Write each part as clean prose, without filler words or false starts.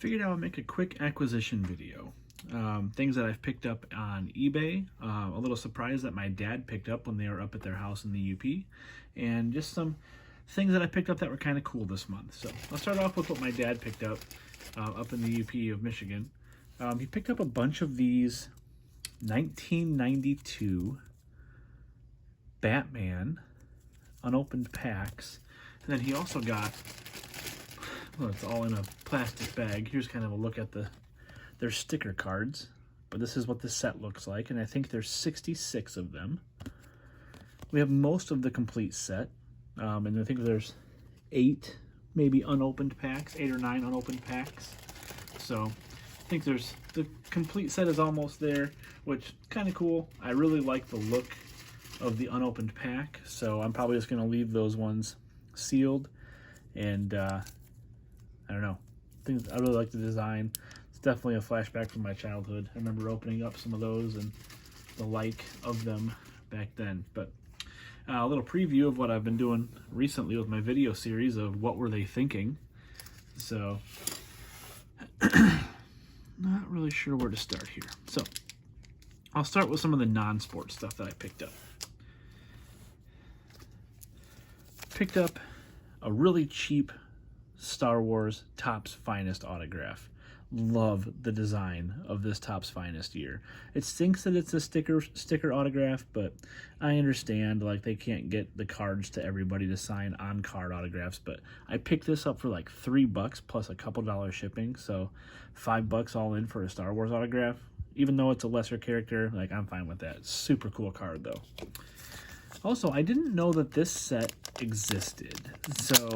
Figured I would make a quick acquisition video. Things that I've picked up on eBay, a little surprise that my dad picked up when they were up at their house in the UP, and just some things that I picked up that were kind of cool this month. So I'll start off with what my dad picked up in the UP of Michigan. He picked up a bunch of these 1992 Batman unopened packs, and then he also got, well, it's all in a plastic bag. Here's kind of a look at their sticker cards, but this is what the set looks like, and I think there's 66 of them. We have most of the complete set, and I think there's 8 maybe unopened packs, 8 or 9 unopened packs. So I think there's the complete set is almost there, which kind of cool. I really like the look of the unopened pack, so I'm probably just going to leave those ones sealed. And I don't know, I really like the design. It's definitely a flashback from my childhood. I remember opening up some of those and the like of them back then. But a little preview of what I've been doing recently with my video series of what were they thinking. So not really sure where to start here. So I'll start with some of the non-sport stuff that I picked up. Picked up a really cheap Star Wars Topps Finest autograph. Love the design of this Topps Finest year. It stinks that it's a sticker autograph, but I understand, like, they can't get the cards to everybody to sign on card autographs. But I picked this up for like $3 plus a couple dollars shipping, so $5 all in for a Star Wars autograph. Even though it's a lesser character, like, I'm fine with that. Super cool card though. Also, I didn't know that this set existed, so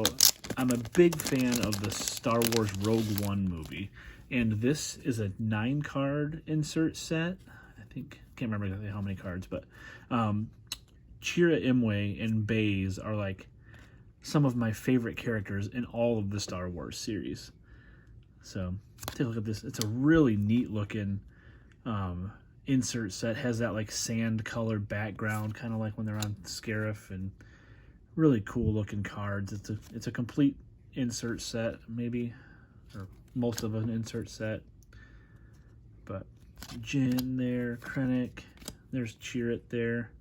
I'm a big fan of the Star Wars Rogue One movie, and this is a 9-card insert set. I think, can't remember exactly how many cards, but Chira Imwe and Baze are like some of my favorite characters in all of the Star Wars series. So take a look at this. It's a really neat looking insert set. Has that like sand colored background, kind of like when they're on Scarif, and really cool looking cards. It's a complete insert set, maybe, or most of an insert set. But Jin there, Krennic, there's Chirrut there,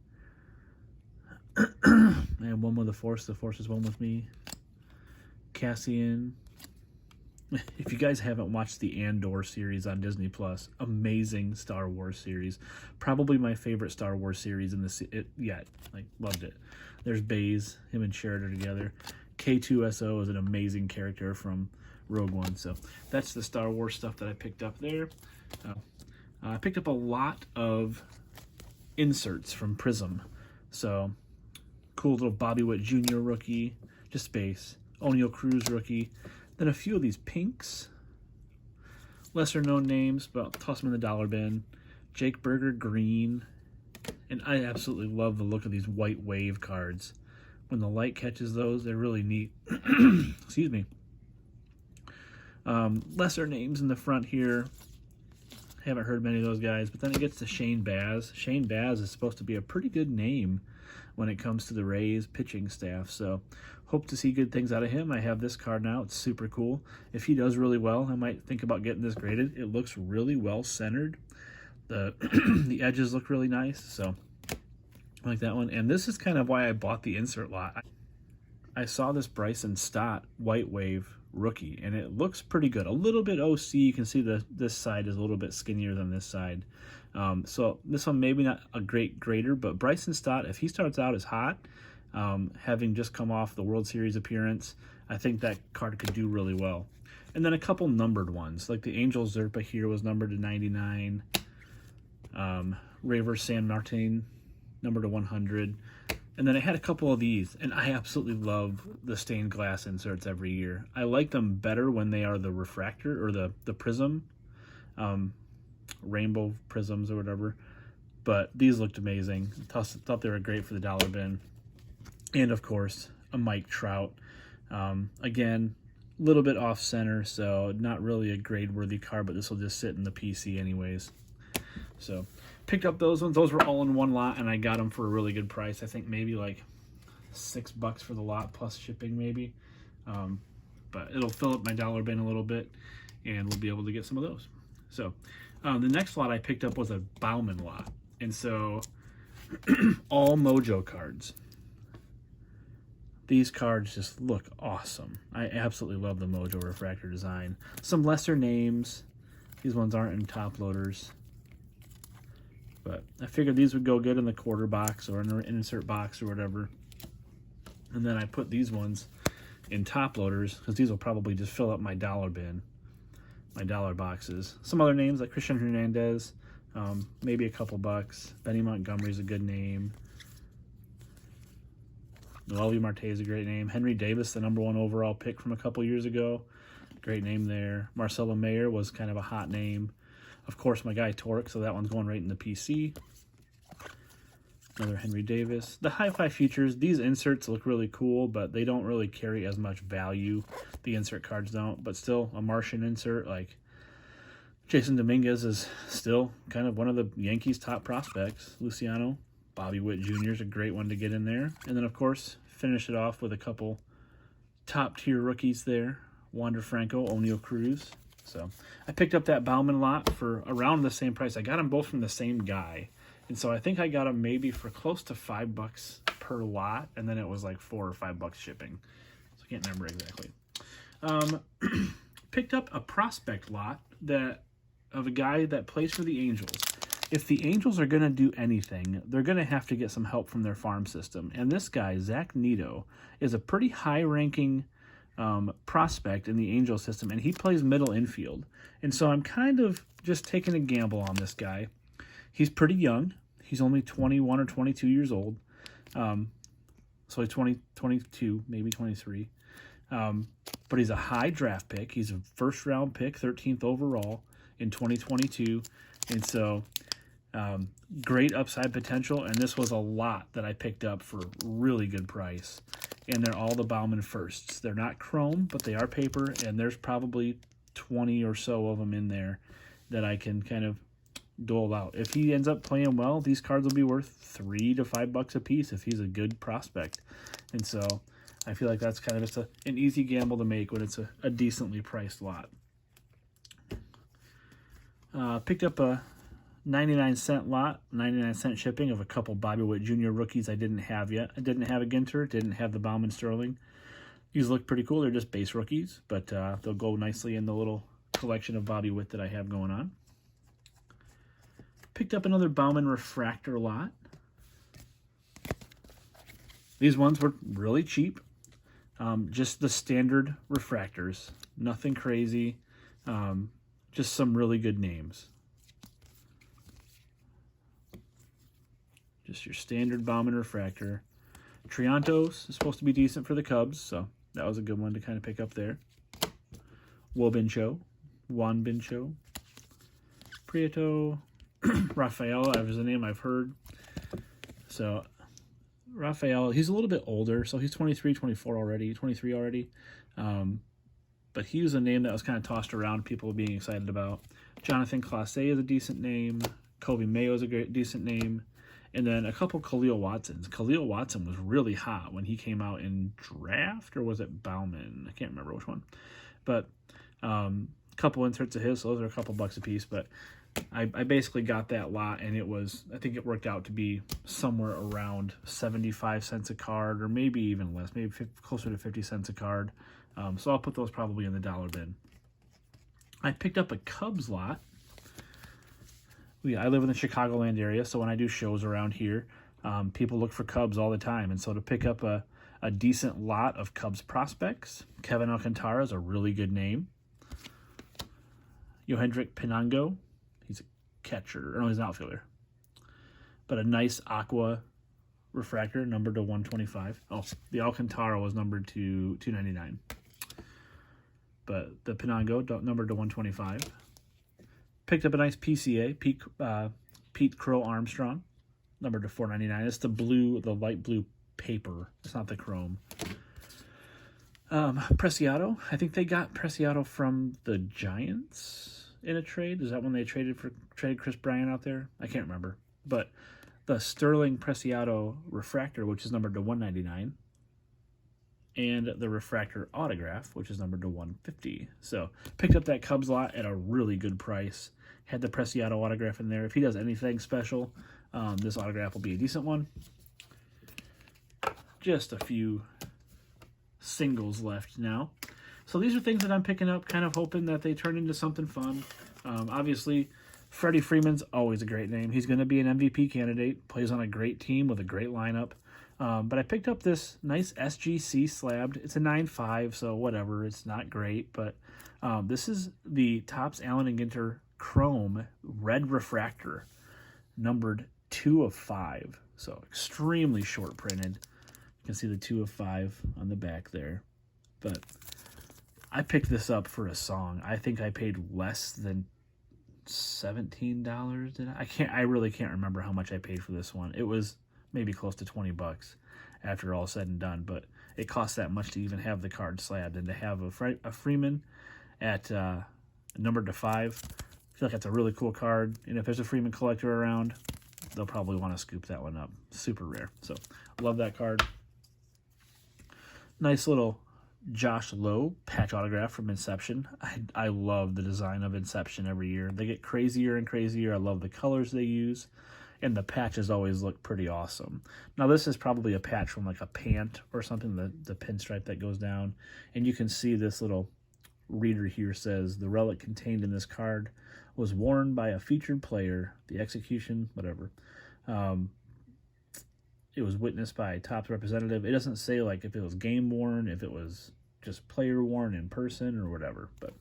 and one with the Force is one with me. Cassian. If you guys haven't watched the Andor series on Disney Plus, amazing Star Wars series. Probably my favorite Star Wars series in yet. Like, loved it. There's Baze, him and Sheridan together. K2SO is an amazing character from Rogue One. So that's the Star Wars stuff that I picked up there. I picked up a lot of inserts from Prism. So cool little Bobby Witt Jr. rookie, just space. O'Neal Cruz rookie. Then a few of these pinks, lesser known names, but I'll toss them in the dollar bin. Jake Berger green, and I absolutely love the look of these white wave cards. When the light catches those, they're really neat. Excuse me. Lesser names in the front here. Haven't heard many of those guys, but then it gets to Shane Baz. Shane Baz is supposed to be a pretty good name when it comes to the Rays pitching staff, so hope to see good things out of him. I have this card now. It's super cool. If he does really well, I might think about getting this graded. It looks really well centered. The the edges look really nice, so I like that one. And this is kind of why I bought the insert lot. I saw this Bryson Stott White Wave rookie, and it looks pretty good. A little bit OC. You can see this side is a little bit skinnier than this side. So this one maybe not a great grader, but Bryson Stott, if he starts out as hot, having just come off the World Series appearance, I think that card could do really well. And then a couple numbered ones, like the Angel Zerpa here was numbered to 99. Raver San Martin, numbered to 100. And then I had a couple of these, and I absolutely love the stained glass inserts every year. I like them better when they are the refractor or the prism, rainbow prisms or whatever. But these looked amazing. Thought they were great for the dollar bin. And of course, a Mike Trout. Again, a little bit off center, so not really a grade-worthy card, but this will just sit in the PC anyways. So picked up those ones. Those were all in one lot, and I got them for a really good price. I think maybe like $6 for the lot plus shipping maybe. But it'll fill up my dollar bin a little bit. and we'll be able to get some of those. So the next lot I picked up was a Bauman lot, and so all Mojo cards. These cards just look awesome. I absolutely love the Mojo refractor design. Some lesser names. These ones aren't in top loaders, but I figured these would go good in the quarter box or in an insert box or whatever. And then I put these ones in top loaders because these will probably just fill up my dollar bin, my dollar boxes. Some other names like Christian Hernandez, maybe a couple bucks. Benny Montgomery's a good name. Noelvi Marte is a great name. Henry Davis, the #1 overall pick from a couple years ago. Great name there. Marcelo Mayer was kind of a hot name. Of course, my guy Torque, so that one's going right in the PC. Another Henry Davis. The Hi-Fi features, these inserts look really cool, but they don't really carry as much value. The insert cards don't, but still a Martian insert like Jason Dominguez is still kind of one of the Yankees' top prospects. Luciano, Bobby Witt Jr. is a great one to get in there. And then, of course, finish it off with a couple top-tier rookies there. Wander Franco, O'Neal Cruz. So I picked up that Bauman lot for around the same price. I got them both from the same guy. And so I think I got them maybe for close to $5 per lot. And then it was like $4 or $5 shipping. So I can't remember exactly. Picked up a prospect lot of a guy that plays for the Angels. If the Angels are going to do anything, they're going to have to get some help from their farm system. And this guy, Zach Neto, is a pretty high-ranking prospect in the Angel system, and he plays middle infield. And so I'm kind of just taking a gamble on this guy. He's pretty young. He's only 21 or 22 years old. So he's 22, maybe 23. But he's a high draft pick. He's a first-round pick, 13th overall in 2022. And so great upside potential, and this was a lot that I picked up for really good price. And they're all the Bauman firsts. They're not chrome, but they are paper, and there's probably 20 or so of them in there that I can kind of dole out. If he ends up playing well, these cards will be worth $3 to $5 a piece if he's a good prospect. And so I feel like that's kind of just an easy gamble to make when it's a decently priced lot. Picked up a 99-cent lot, 99-cent shipping of a couple Bobby Witt Jr. rookies I didn't have yet. I didn't have a Ginter, didn't have the Bauman Sterling. These look pretty cool. They're just base rookies, but they'll go nicely in the little collection of Bobby Witt that I have going on. Picked up another Bauman refractor lot. These ones were really cheap. Just the standard refractors. Nothing crazy. Just some really good names. Just your standard Bauman refractor. Triantos is supposed to be decent for the Cubs, so that was a good one to kind of pick up there. Juan Bincho. Prieto. Rafael, that was a name I've heard. So, Rafael, he's a little bit older, so he's 23 already. But he was a name that was kind of tossed around, people being excited about. Jonathan Clase is a decent name. Kobe Mayo is a decent name. And then a couple Khalil Watsons. Khalil Watson was really hot when he came out in draft, or was it Bauman? I can't remember which one. But a couple inserts of his, so those are a couple bucks a piece. But I basically got that lot, and I think it worked out to be somewhere around 75 cents a card, or maybe even less, maybe closer to 50 cents a card. So I'll put those probably in the dollar bin. I picked up a Cubs lot. I live in the Chicagoland area, so when I do shows around here, people look for Cubs all the time. And so to pick up a decent lot of Cubs prospects, Kevin Alcantara is a really good name. Yohendrick Pinango, he's a catcher. No, he's an outfielder. But a nice aqua refractor, numbered to 125. Oh, the Alcantara was numbered to 299. But the Pinango, numbered to 125. Picked up a nice PCA, Pete Crow Armstrong, numbered to 499. It's the light blue paper. It's not the chrome. Preciado. I think they got Preciado from the Giants in a trade. Is that when they traded Chris Bryant out there? I can't remember. But the Sterling Preciado refractor, which is numbered to 199. and the refractor autograph, which is numbered to 150. So picked up that Cubs lot at a really good price. Had the Preciado autograph in there. If he does anything special, this autograph will be a decent one. Just a few singles left now. So these are things that I'm picking up, kind of hoping that they turn into something fun. Obviously, Freddie Freeman's always a great name. He's going to be an MVP candidate, plays on a great team with a great lineup. But I picked up this nice SGC slabbed. It's a 9.5, so whatever. It's not great, but this is the Topps Allen and Ginter Chrome Red Refractor, numbered 2 of 5. So extremely short printed. You can see the 2 of 5 on the back there. But I picked this up for a song. I think I paid less than $17. Did I really can't remember how much I paid for this one. It was maybe close to $20 after all said and done, but it costs that much to even have the card slabbed, and to have a Freeman at numbered to 5. I feel like that's a really cool card, and if there's a Freeman collector around, they'll probably want to scoop that one up. Super rare. So love that card. Nice little Josh Lowe patch autograph from Inception. I love the design of Inception every year. They get crazier and crazier. I love the colors they use, and the patches always look pretty awesome. Now this is probably a patch from like a pant or something, the pinstripe that goes down, and you can see this little reader here says, the relic contained in this card was worn by a featured player, the execution, whatever. It was witnessed by a Topps representative. It doesn't say like if it was game worn, if it was just player worn in person or whatever, but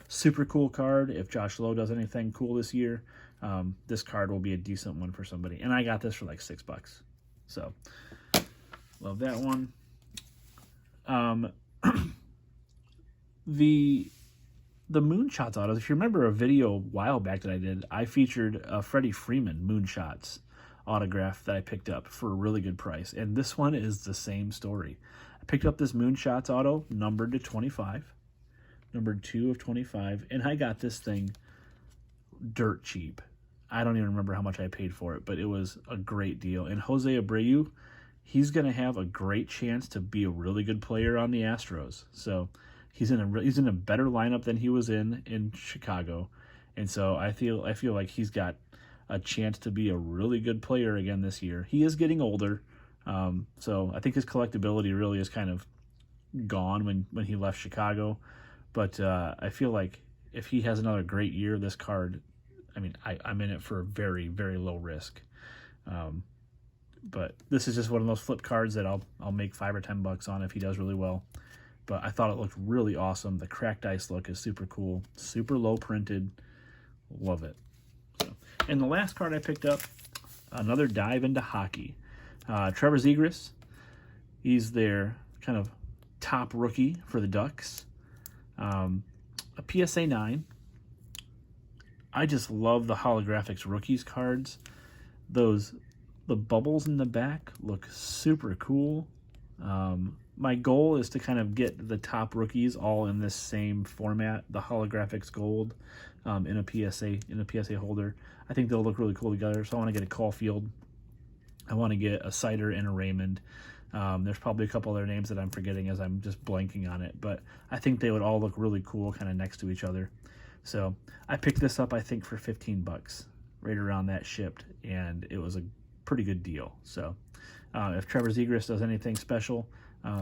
super cool card. If Josh Lowe does anything cool this year, this card will be a decent one for somebody. And I got this for like $6. So love that one. The Moonshots autos, if you remember a video a while back that I did, I featured a Freddie Freeman Moonshots autograph that I picked up for a really good price. And this one is the same story. I picked up this Moonshots auto, numbered to 25, numbered 2 of 25, and I got this thing dirt cheap. I don't even remember how much I paid for it, but it was a great deal. And Jose Abreu, he's going to have a great chance to be a really good player on the Astros. So he's in a better lineup than he was in Chicago. And so I feel like he's got a chance to be a really good player again this year. He is getting older, so I think his collectability really is kind of gone when he left Chicago. But I feel like if he has another great year, this card, I mean, I'm in it for a very, very low risk. But this is just one of those flip cards that I'll make $5 or $10 on if he does really well. But I thought it looked really awesome. The cracked ice look is super cool, super low printed. Love it. And the last card I picked up, another dive into hockey. Trevor Zegras, he's their kind of top rookie for the Ducks. A PSA 9. I just love the holographics rookies cards. The bubbles in the back look super cool. My goal is to kind of get the top rookies all in this same format, the holographics gold, in a PSA holder. I think they'll look really cool together. So I want to get a Caulfield. I want to get a Sider and a Raymond. There's probably a couple other names that I'm forgetting as I'm just blanking on it, but I think they would all look really cool kind of next to each other. So I picked this up, I think, for $15, right around that shipped, and it was a pretty good deal. So if Trevor Zegras does anything special,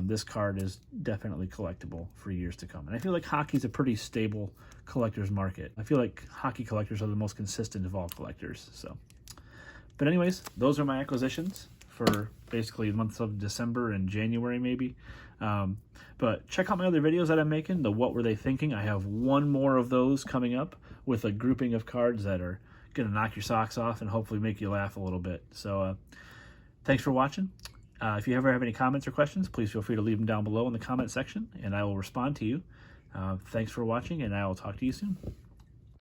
this card is definitely collectible for years to come. And I feel like hockey's a pretty stable collector's market. I feel like hockey collectors are the most consistent of all collectors. So, but anyways, those are my acquisitions for basically the months of December and January maybe. But check out my other videos that I'm making, the What Were They Thinking? I have one more of those coming up with a grouping of cards that are going to knock your socks off and hopefully make you laugh a little bit. So thanks for watching. If you ever have any comments or questions, please feel free to leave them down below in the comment section, and I will respond to you. Thanks for watching, and I will talk to you soon.